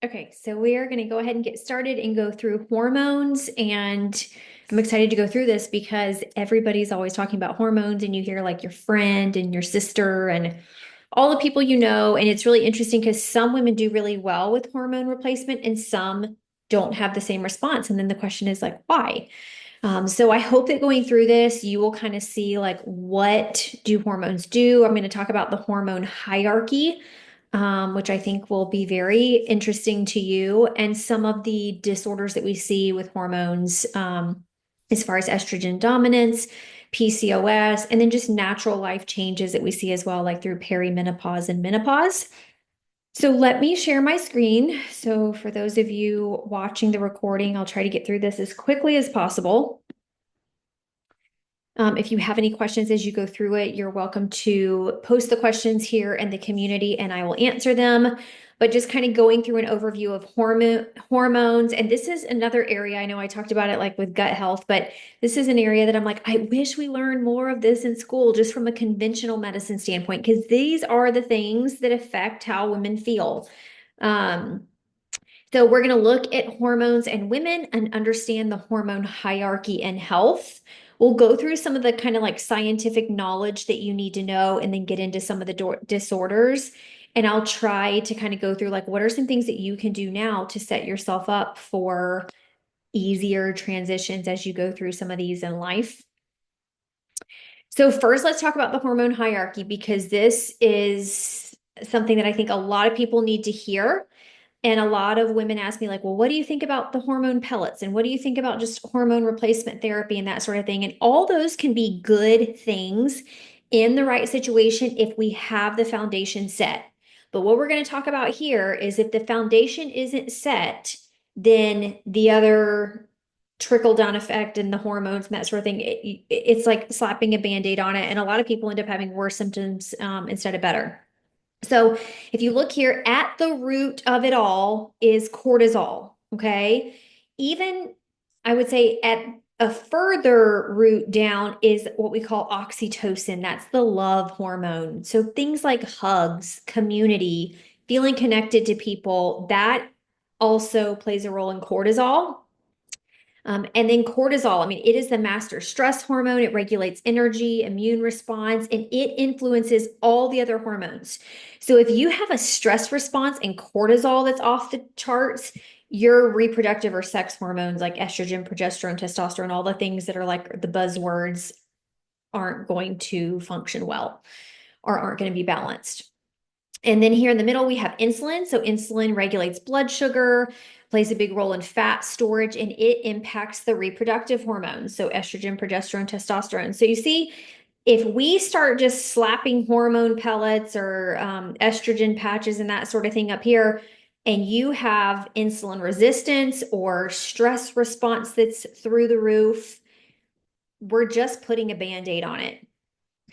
Okay, so we are going to go ahead and get started and go through hormones. And I'm excited to go through this because everybody's always talking about hormones, and you hear like your friend and your sister and all the people you know. And it's really interesting because some women do really well with hormone replacement and some don't have the same response. And then the question is like, why? So I hope that going through this, you will kind of see like what do hormones do. I'm going to talk about the hormone hierarchy, which I think will be very interesting to you, and some of the disorders that we see with hormones, as far as estrogen dominance, PCOS, and then just natural life changes that we see as well, like through perimenopause and menopause. So let me share my screen. So for those of you watching the recording, I'll try to get through this as quickly as possible. If you have any questions as you go through it, you're welcome to post the questions here in the community and I will answer them. But just kind of going through an overview of hormones. And this is another area, I know I talked about it like with gut health, but this is an area that I'm like, I wish we learned more of this in school, just from a conventional medicine standpoint, because these are the things that affect how women feel. Um, so we're going to look at hormones and women and understand the hormone hierarchy in health. We'll go through some of the kind of like scientific knowledge that you need to know and then get into some of the disorders. And I'll try to kind of go through like what are some things that you can do now to set yourself up for easier transitions as you go through some of these in life. So first, let's talk about the hormone hierarchy because this is something that I think a lot of people need to hear. And a lot of women ask me, like, well, what do you think about the hormone pellets? And what do you think about just hormone replacement therapy and that sort of thing? And all those can be good things in the right situation if we have the foundation set. But what we're going to talk about here is if the foundation isn't set, then the other trickle down effect and the hormones and that sort of thing, it's like slapping a band-aid on it. And a lot of people end up having worse symptoms instead of better. So if you look here, at the root of it all is cortisol, okay? Even I would say at a further root down is what we call oxytocin. That's the love hormone. So things like hugs, community, feeling connected to people, that also plays a role in cortisol. And then cortisol, I mean, it is the master stress hormone. It regulates energy, immune response, and it influences all the other hormones. So if you have a stress response and cortisol that's off the charts, your reproductive or sex hormones like estrogen, progesterone, testosterone, all the things that are like the buzzwords aren't going to function well or aren't going to be balanced. And then here in the middle, we have insulin. So insulin regulates blood sugar, plays a big role in fat storage, and it impacts the reproductive hormones. So estrogen, progesterone, testosterone. So you see, if we start just slapping hormone pellets or estrogen patches and that sort of thing up here, and you have insulin resistance or stress response that's through the roof, we're just putting a band-aid on it.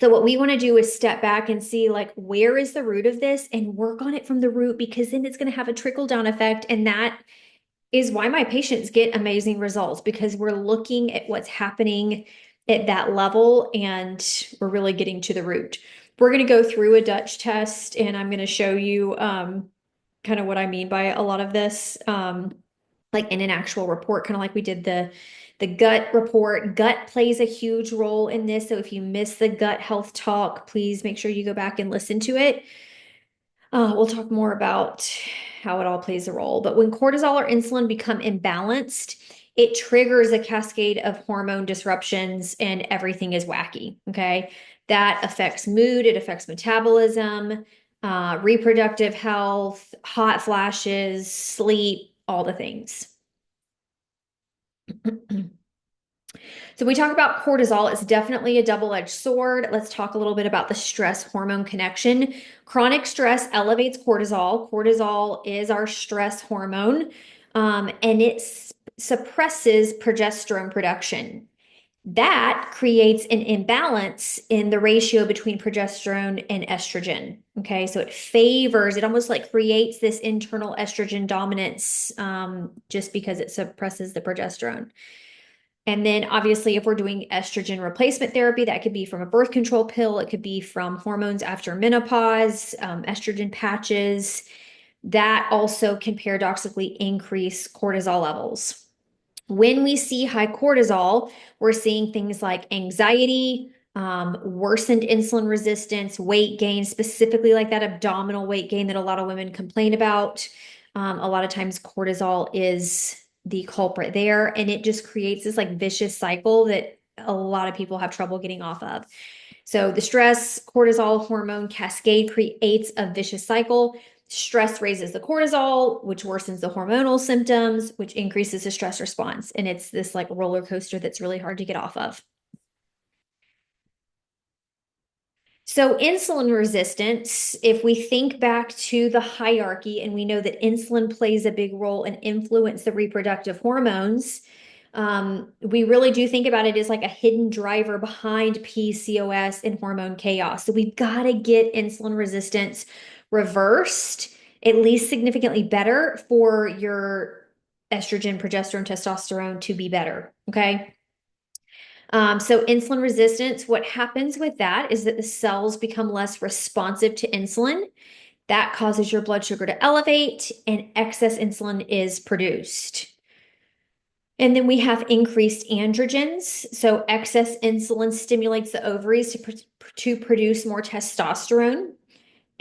So what we want to do is step back and see like where is the root of this and work on it from the root, because then it's going to have a trickle down effect. And that is why my patients get amazing results, because we're looking at what's happening at that level and we're really getting to the root. We're going to go through a Dutch test and I'm going to show you kind of what I mean by a lot of this, like in an actual report, kind of like we did the gut report. Gut plays a huge role in this. So if you miss the gut health talk, please make sure you go back and listen to it. We'll talk more about how it all plays a role. But when cortisol or insulin become imbalanced, it triggers a cascade of hormone disruptions and everything is wacky. Okay. That affects mood, it affects metabolism, reproductive health, hot flashes, sleep, all the things. So we talk about cortisol. It's definitely a double-edged sword. Let's talk a little bit about the stress hormone connection. Chronic stress elevates cortisol. Cortisol is our stress hormone, and it suppresses progesterone production. That creates an imbalance in the ratio between progesterone and estrogen. Okay, so it favors, it almost like creates this internal estrogen dominance, just because it suppresses the progesterone. And then obviously, if we're doing estrogen replacement therapy, that could be from a birth control pill. It could be from hormones after menopause, estrogen patches. that also can paradoxically increase cortisol levels. When we see high cortisol, we're seeing things like anxiety, worsened insulin resistance, weight gain, specifically like that abdominal weight gain that a lot of women complain about. A lot of times cortisol is the culprit there, and it just creates this like vicious cycle that a lot of people have trouble getting off of. So the stress cortisol hormone cascade creates a vicious cycle. Stress raises the cortisol, which worsens the hormonal symptoms, which increases the stress response. And it's this like roller coaster that's really hard to get off of. So insulin resistance, if we think back to the hierarchy and we know that insulin plays a big role and influence the reproductive hormones, we really do think about it as like a hidden driver behind PCOS and hormone chaos. So we've got to get insulin resistance reversed, at least significantly better for your estrogen, progesterone, testosterone to be better. Okay. So insulin resistance, what happens with that is that the cells become less responsive to insulin. That causes your blood sugar to elevate and excess insulin is produced. And then we have increased androgens. So excess insulin stimulates the ovaries to produce more testosterone,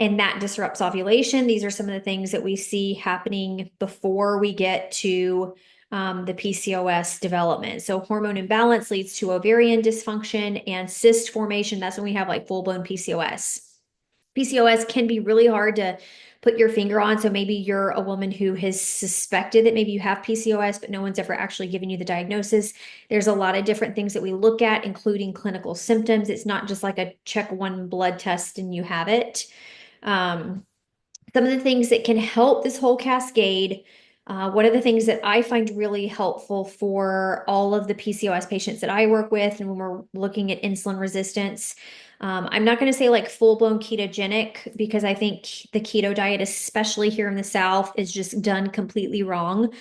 and that disrupts ovulation. These are some of the things that we see happening before we get to the PCOS development. So hormone imbalance leads to ovarian dysfunction and cyst formation. That's when we have like full-blown PCOS. PCOS can be really hard to put your finger on. So maybe you're a woman who has suspected that maybe you have PCOS, but no one's ever actually given you the diagnosis. There's a lot of different things that we look at, including clinical symptoms. It's not just like a check one blood test and you have it. Some of the things that can help this whole cascade, one of the things that I find really helpful for all of the PCOS patients that I work with, and when we're looking at insulin resistance, I'm not going to say like full-blown ketogenic because I think the keto diet, especially here in the South, is just done completely wrong.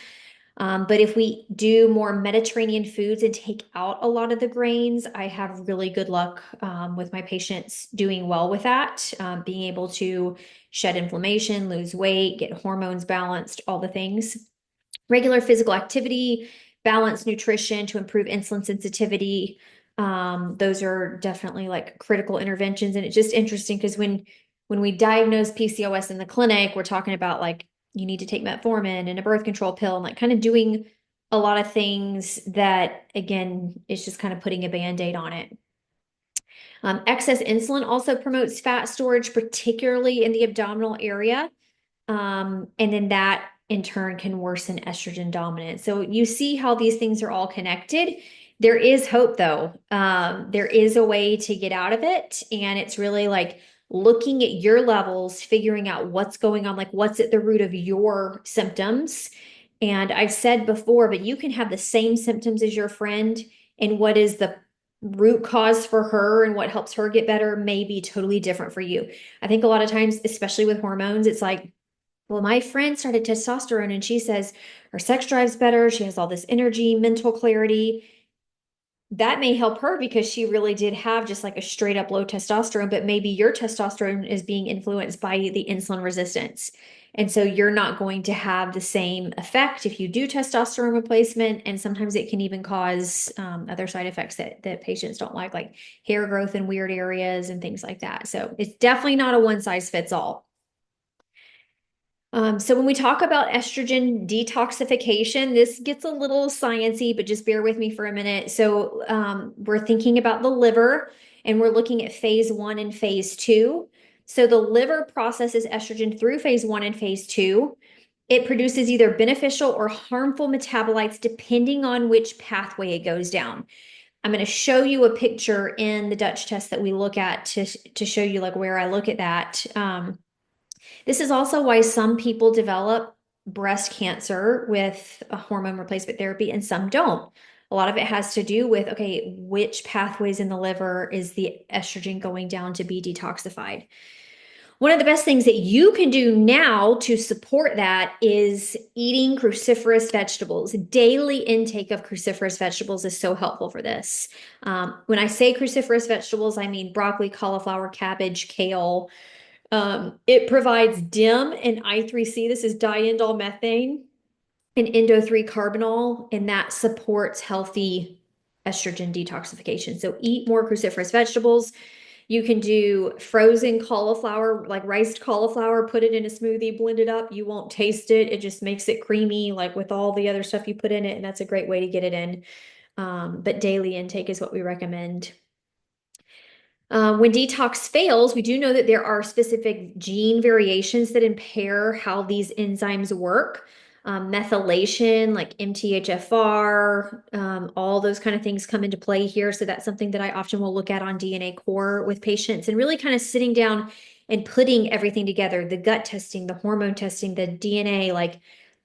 But if we do more Mediterranean foods and take out a lot of the grains, I have really good luck with my patients doing well with that, being able to shed inflammation, lose weight, get hormones balanced, all the things. Regular physical activity, balanced nutrition to improve insulin sensitivity. Those are definitely like critical interventions. And it's just interesting because when we diagnose PCOS in the clinic, we're talking about like you need to take metformin and a birth control pill and like kind of doing a lot of things that, again, is just kind of putting a Band-Aid on it. Excess insulin also promotes fat storage, particularly in the abdominal area. And then that in turn can worsen estrogen dominance. So you see how these things are all connected. There is hope though. There is a way to get out of it. And it's really like looking at your levels, figuring out what's going on, like what's at the root of your symptoms. And I've said before, but you can have the same symptoms as your friend, and what is the root cause for her and what helps her get better may be totally different for you. I think a lot of times, especially with hormones, it's like, well, my friend started testosterone and she says her sex drive's better. She has all this energy, mental clarity. That may help her because she really did have just like a straight up low testosterone, but maybe your testosterone is being influenced by the insulin resistance. And so you're not going to have the same effect if you do testosterone replacement. And sometimes it can even cause other side effects that patients don't like hair growth in weird areas and things like that. So it's definitely not a one size fits all. So when we talk about estrogen detoxification, this gets a little sciencey, but just bear with me for a minute. So we're thinking about the liver and we're looking at phase 1 and phase 2. So the liver processes estrogen through phase 1 and phase 2. It produces either beneficial or harmful metabolites depending on which pathway it goes down. I'm going to show you a picture in the Dutch test that we look at to show you like where I look at that. This is also why some people develop breast cancer with a hormone replacement therapy and some don't. A lot of it has to do with, okay, which pathways in the liver is the estrogen going down to be detoxified? One of the best things that you can do now to support that is eating cruciferous vegetables. Daily intake of cruciferous vegetables is so helpful for this. When I say cruciferous vegetables, I mean broccoli, cauliflower, cabbage, kale, It provides DIM and I3C. This is diindol methane and endo-3 carbinol, and that supports healthy estrogen detoxification. So eat more cruciferous vegetables. You can do frozen cauliflower, like riced cauliflower, put it in a smoothie, blend it up. You won't taste it. It just makes it creamy, like with all the other stuff you put in it. And that's a great way to get it in. But daily intake is what we recommend. When detox fails, we do know that there are specific gene variations that impair how these enzymes work. Methylation, like MTHFR, all those kind of things come into play here. So that's something that I often will look at on DNA core with patients and really kind of sitting down and putting everything together, the gut testing, the hormone testing, the DNA, like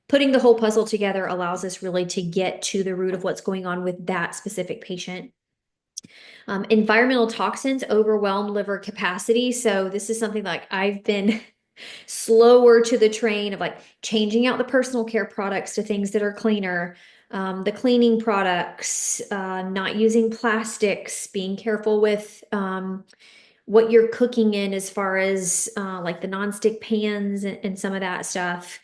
putting the whole puzzle together allows us really to get to the root of what's going on with that specific patient. Environmental toxins overwhelm liver capacity. So this is something like I've been slower to the train of like changing out the personal care products to things that are cleaner. The cleaning products, not using plastics, being careful with what you're cooking in as far as like the nonstick pans and some of that stuff.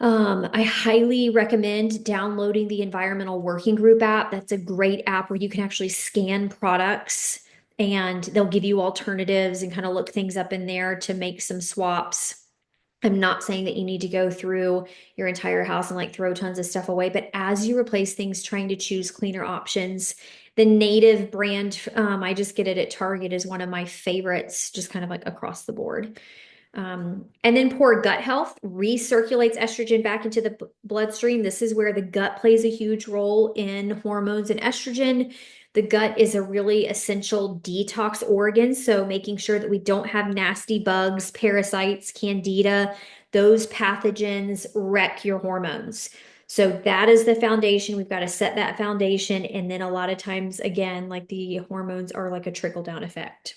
I highly recommend downloading the Environmental Working Group app. That's a great app where you can actually scan products and they'll give you alternatives and kind of look things up in there to make some swaps. I'm not saying that you need to go through your entire house and like throw tons of stuff away, but as you replace things, trying to choose cleaner options. The Native brand, I just get it at Target, is one of my favorites, just kind of like across the board. And then poor gut health recirculates estrogen back into the bloodstream. This is where the gut plays a huge role in hormones and estrogen. The gut is a really essential detox organ. So making sure that we don't have nasty bugs, parasites, candida, those pathogens wreck your hormones. So that is the foundation. We've got to set that foundation. And then a lot of times, again, like the hormones are like a trickle down effect.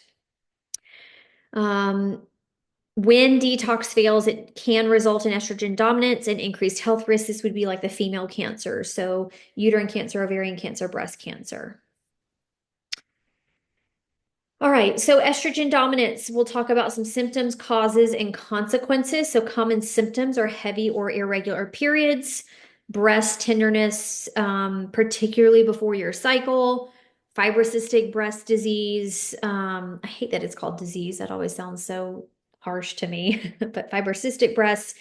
When detox fails, it can result in estrogen dominance and increased health risks. This would be like the female cancer. So uterine cancer, ovarian cancer, breast cancer. All right, so estrogen dominance, we'll talk about some symptoms, causes, and consequences. So common symptoms are heavy or irregular periods, breast tenderness, particularly before your cycle, fibrocystic breast disease. I hate that it's called disease. That always sounds so harsh to me, but fibrocystic breasts,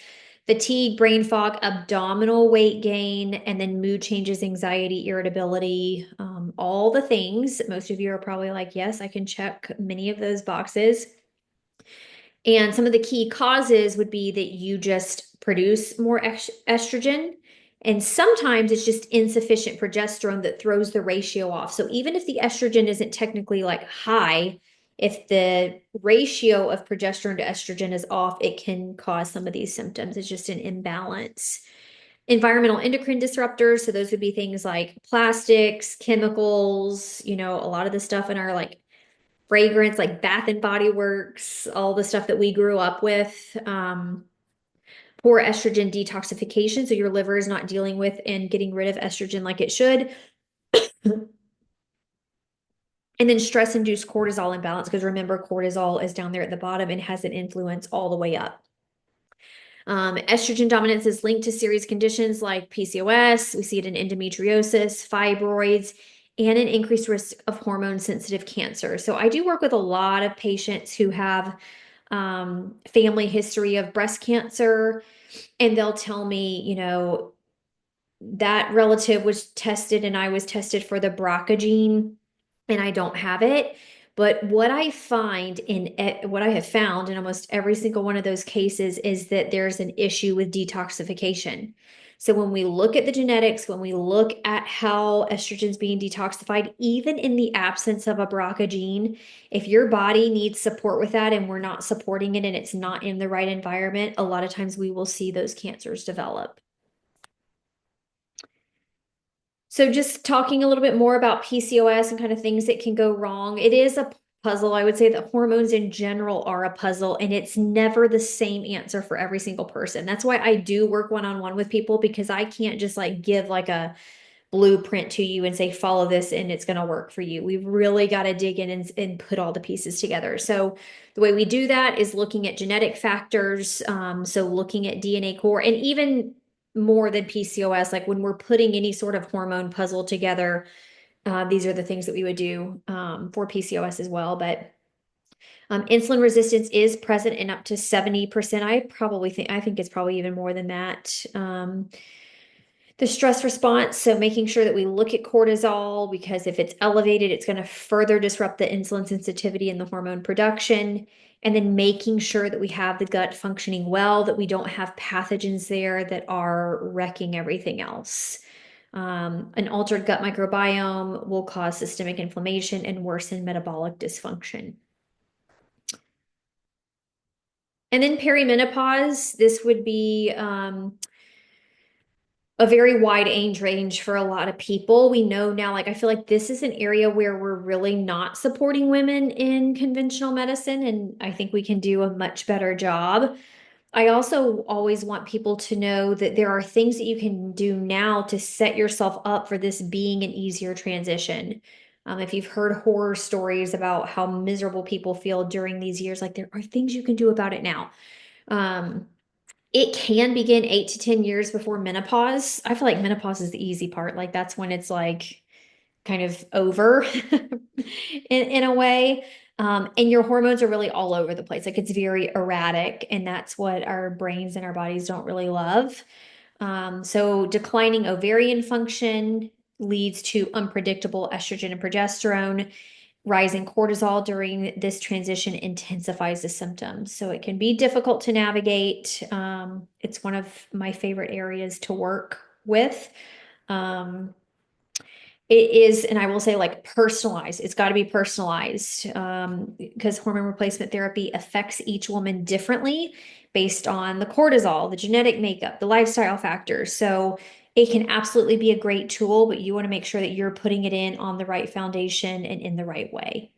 fatigue, brain fog, abdominal weight gain, and then mood changes, anxiety, irritability, all the things. Most of you are probably like, yes, I can check many of those boxes. And some of the key causes would be that you just produce more estrogen. And sometimes it's just insufficient progesterone that throws the ratio off. So even if the estrogen isn't technically like high, if the ratio of progesterone to estrogen is off, it can cause some of these symptoms. It's just an imbalance. Environmental endocrine disruptors. So those would be things like plastics, chemicals, a lot of the stuff in our like fragrance, like Bath and Body Works, all the stuff that we grew up with. Poor estrogen detoxification. So your liver is not dealing with and getting rid of estrogen like it should. And then stress-induced cortisol imbalance, because remember, cortisol is down there at the bottom and has an influence all the way up. Estrogen dominance is linked to serious conditions like PCOS. We see it in endometriosis, fibroids, and an increased risk of hormone-sensitive cancer. So I do work with a lot of patients who have family history of breast cancer, and they'll tell me, that relative was tested and I was tested for the BRCA gene and I don't have it. But what I find what I have found in almost every single one of those cases is that there's an issue with detoxification. So when we look at the genetics, when we look at how estrogen is being detoxified, even in the absence of a BRCA gene, if your body needs support with that and we're not supporting it and it's not in the right environment, a lot of times we will see those cancers develop. So just talking a little bit more about PCOS and kind of things that can go wrong. It is a puzzle. I would say that hormones in general are a puzzle, and it's never the same answer for every single person. That's why I do work one-on-one with people, because I can't just like give like a blueprint to you and say, follow this and it's going to work for you. We've really got to dig in and put all the pieces together. So the way we do that is looking at genetic factors. So looking at DNA core and even more than PCOS, like when we're putting any sort of hormone puzzle together, these are the things that we would do for PCOS as well. But insulin resistance is present in up to 70%. I think it's probably even more than that. The stress response, so making sure that we look at cortisol, because if it's elevated, it's going to further disrupt the insulin sensitivity and the hormone production. And then making sure that we have the gut functioning well, that we don't have pathogens there that are wrecking everything else. An altered gut microbiome will cause systemic inflammation and worsen metabolic dysfunction. And then perimenopause, this would be a very wide age range for a lot of people. We know now, like, I feel like this is an area where we're really not supporting women in conventional medicine, and I think we can do a much better job. I also always want people to know that there are things that you can do now to set yourself up for this being an easier transition. If you've heard horror stories about how miserable people feel during these years, like there are things you can do about it now. It can begin 8 to 10 years before menopause. I feel like menopause is the easy part. Like that's when it's like kind of over in a way. And your hormones are really all over the place. Like it's very erratic, and that's what our brains and our bodies don't really love. So declining ovarian function leads to unpredictable estrogen and progesterone. Rising cortisol during this transition intensifies the symptoms. So it can be difficult to navigate. It's one of my favorite areas to work with. It is, and I will say, like, personalized. It's got to be personalized because hormone replacement therapy affects each woman differently based on the cortisol, the genetic makeup, the lifestyle factors. So it can absolutely be a great tool, but you want to make sure that you're putting it in on the right foundation and in the right way.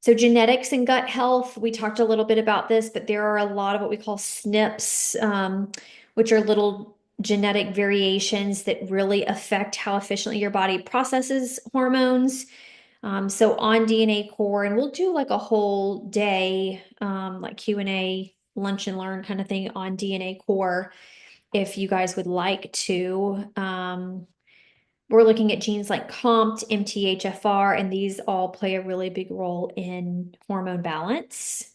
So genetics and gut health, we talked a little bit about this, but there are a lot of what we call SNPs, which are little genetic variations that really affect how efficiently your body processes hormones. So on DNA core, and we'll do like a whole day, like Q&A, lunch and learn kind of thing on DNA core, if you guys would like to. We're looking at genes like COMT, MTHFR, and these all play a really big role in hormone balance.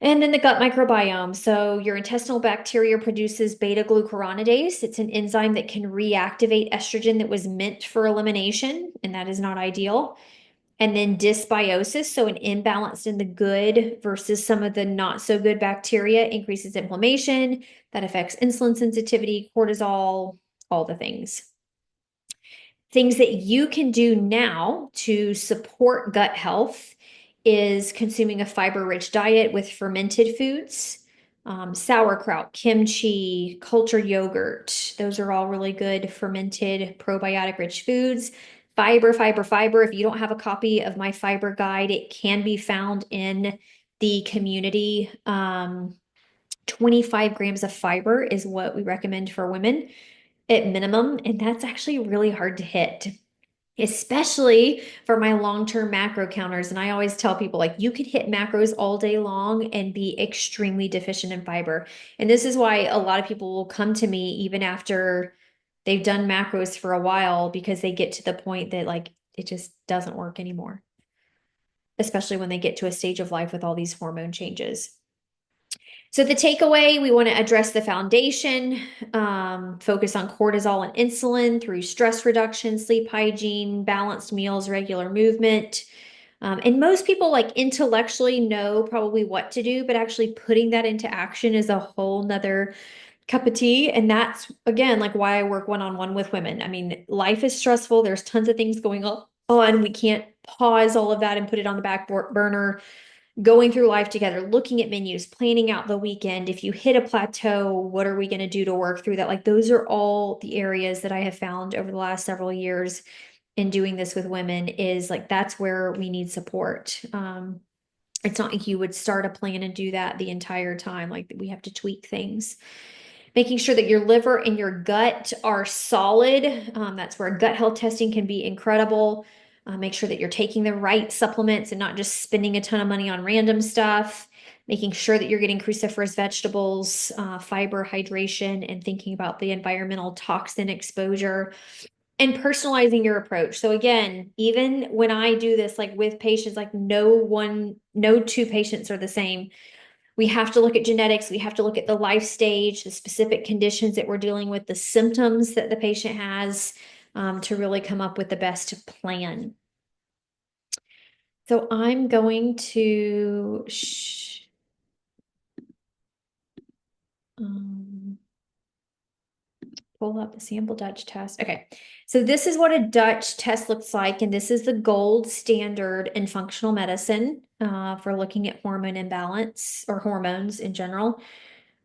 And then the gut microbiome. So your intestinal bacteria produces beta glucuronidase. It's an enzyme that can reactivate estrogen that was meant for elimination, and that is not ideal. And then dysbiosis, so an imbalance in the good versus some of the not so good bacteria increases inflammation. That affects insulin sensitivity, cortisol, all the things. Things that you can do now to support gut health is consuming a fiber-rich diet with fermented foods, sauerkraut, kimchi, cultured yogurt. Those are all really good fermented probiotic-rich foods. Fiber, fiber, fiber. If you don't have a copy of my fiber guide, it can be found in the community. 25 grams of fiber is what we recommend for women at minimum, and that's actually really hard to hit, especially for my long-term macro counters. And I always tell people, like, you could hit macros all day long and be extremely deficient in fiber. And this is why a lot of people will come to me even after they've done macros for a while, because they get to the point that like it just doesn't work anymore, especially when they get to a stage of life with all these hormone changes. So the takeaway, we want to address the foundation, focus on cortisol and insulin through stress reduction, sleep hygiene, balanced meals, regular movement. And most people like intellectually know probably what to do, but actually putting that into action is a whole nother cup of tea. And that's, again, like why I work one-on-one with women. I mean, life is stressful. There's tons of things going on. We can't pause all of that and put it on the back burner. Going through life together, looking at menus, planning out the weekend. If you hit a plateau, what are we going to do to work through that? Like those are all the areas that I have found over the last several years in doing this with women, is like that's where we need support. It's not like you would start a plan and do that the entire time. Like we have to tweak things. Making sure that your liver and your gut are solid. That's where gut health testing can be incredible. Make sure that you're taking the right supplements and not just spending a ton of money on random stuff. Making sure that you're getting cruciferous vegetables, fiber, hydration, and thinking about the environmental toxin exposure and personalizing your approach. So again, even when I do this, like with patients, like no two patients are the same. We have to look at genetics. We have to look at the life stage, the specific conditions that we're dealing with, the symptoms that the patient has, to really come up with the best plan. So I'm going to um, pull up the sample Dutch test. Okay, so this is what a Dutch test looks like, and this is the gold standard in functional medicine for looking at hormone imbalance or hormones in general.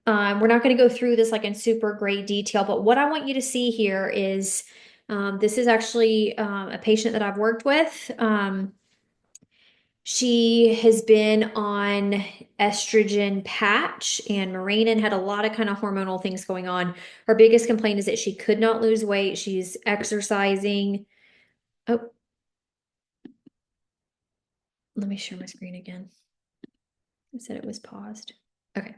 We're not going to go through this like in super great detail, but what I want you to see here is this is actually a patient that I've worked with. She has been on estrogen patch and Mirena had a lot of kind of hormonal things going on. Her biggest complaint is that she could not lose weight. She's exercising. Oh, let me share my screen again. I said it was paused. Okay.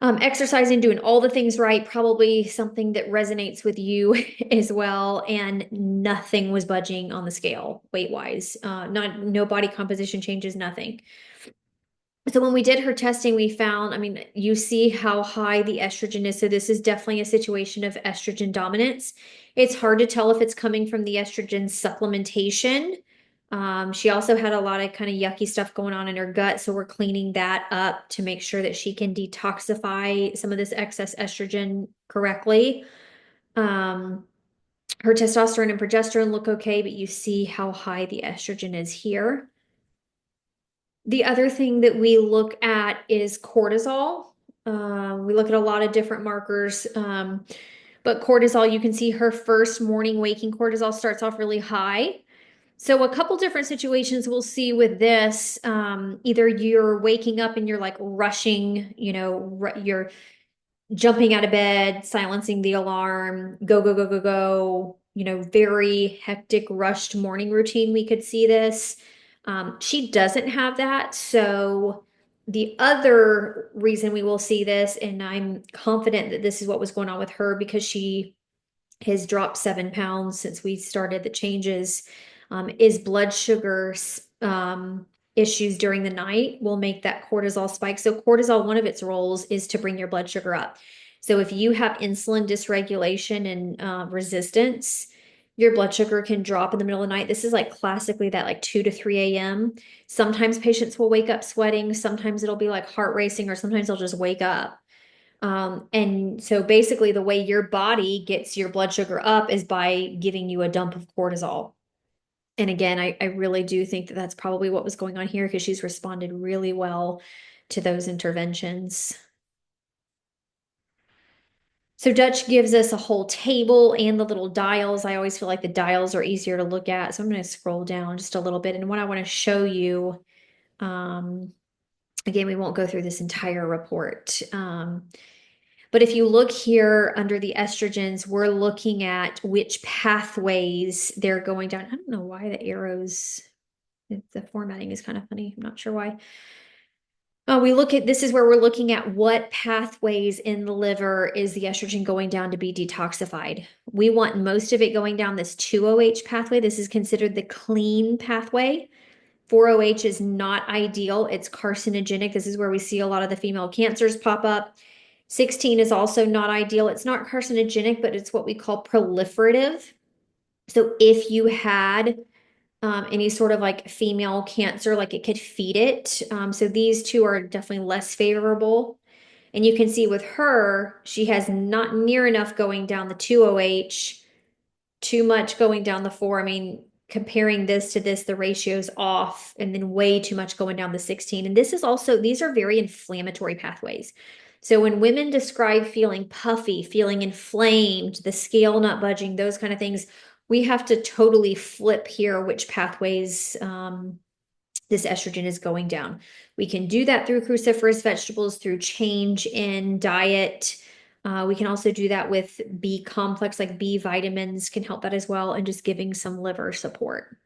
Exercising, doing all the things right, probably something that resonates with you as well. And nothing was budging on the scale weight wise. No body composition changes, nothing. So when we did her testing, we found, I mean, you see how high the estrogen is. So this is definitely a situation of estrogen dominance. It's hard to tell if it's coming from the estrogen supplementation. She also had a lot of kind of yucky stuff going on in her gut. So we're cleaning that up to make sure that she can detoxify some of this excess estrogen correctly. Um, Her testosterone and progesterone look okay, but you see how high the estrogen is here. The other thing that we look at is cortisol. We look at a lot of different markers, but cortisol, you can see her first morning waking cortisol starts off really high. So a couple different situations we'll see with this, either you're waking up and you're like rushing, you're jumping out of bed, silencing the alarm, go, go, go, go, go, very hectic, rushed morning routine. We could see this. She doesn't have that. So the other reason we will see this, and I'm confident that this is what was going on with her because she has dropped 7 pounds since we started the changes, is blood sugar issues during the night will make that cortisol spike. So cortisol, one of its roles is to bring your blood sugar up. So if you have insulin dysregulation and resistance, your blood sugar can drop in the middle of the night. This is like classically that like 2 to 3 a.m. Sometimes patients will wake up sweating. Sometimes it'll be like heart racing, or sometimes they'll just wake up. And so basically the way your body gets your blood sugar up is by giving you a dump of cortisol. And again, I really do think that that's probably what was going on here because she's responded really well to those interventions. So Dutch gives us a whole table and the little dials. I always feel like the dials are easier to look at. So I'm going to scroll down just a little bit. And what I want to show you, again, we won't go through this entire report. But if you look here under the estrogens, we're looking at which pathways they're going down. I don't know why the arrows, the formatting is kind of funny. I'm not sure why. This is where we're looking at what pathways in the liver is the estrogen going down to be detoxified. We want most of it going down this 2-OH pathway. This is considered the clean pathway. 4-OH is not ideal. It's carcinogenic. This is where we see a lot of the female cancers pop up. 16 is also not ideal. It's not carcinogenic, but it's what we call proliferative. So if you had any sort of like female cancer, like it could feed it. So these two are definitely less favorable. And you can see with her, she has not near enough going down the 2-OH, too much going down the 4. I mean, comparing this to this, the ratio's off, and then way too much going down the 16. And this is also, these are very inflammatory pathways. So when women describe feeling puffy, feeling inflamed, the scale not budging, those kind of things, we have to totally flip here which pathways this estrogen is going down. We can do that through cruciferous vegetables, through change in diet. We can also do that with B complex, like B vitamins can help that as well, and just giving some liver support.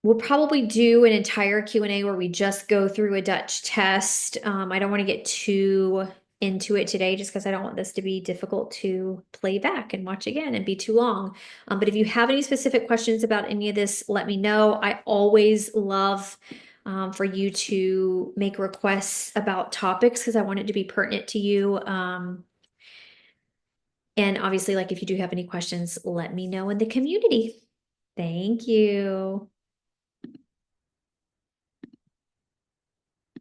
We'll probably do an entire Q&A where we just go through a Dutch test. I don't want to get too into it today just because I don't want this to be difficult to play back and watch again and be too long. But if you have any specific questions about any of this, let me know. I always love for you to make requests about topics because I want it to be pertinent to you. And obviously, like if you do have any questions, let me know in the community. Thank you.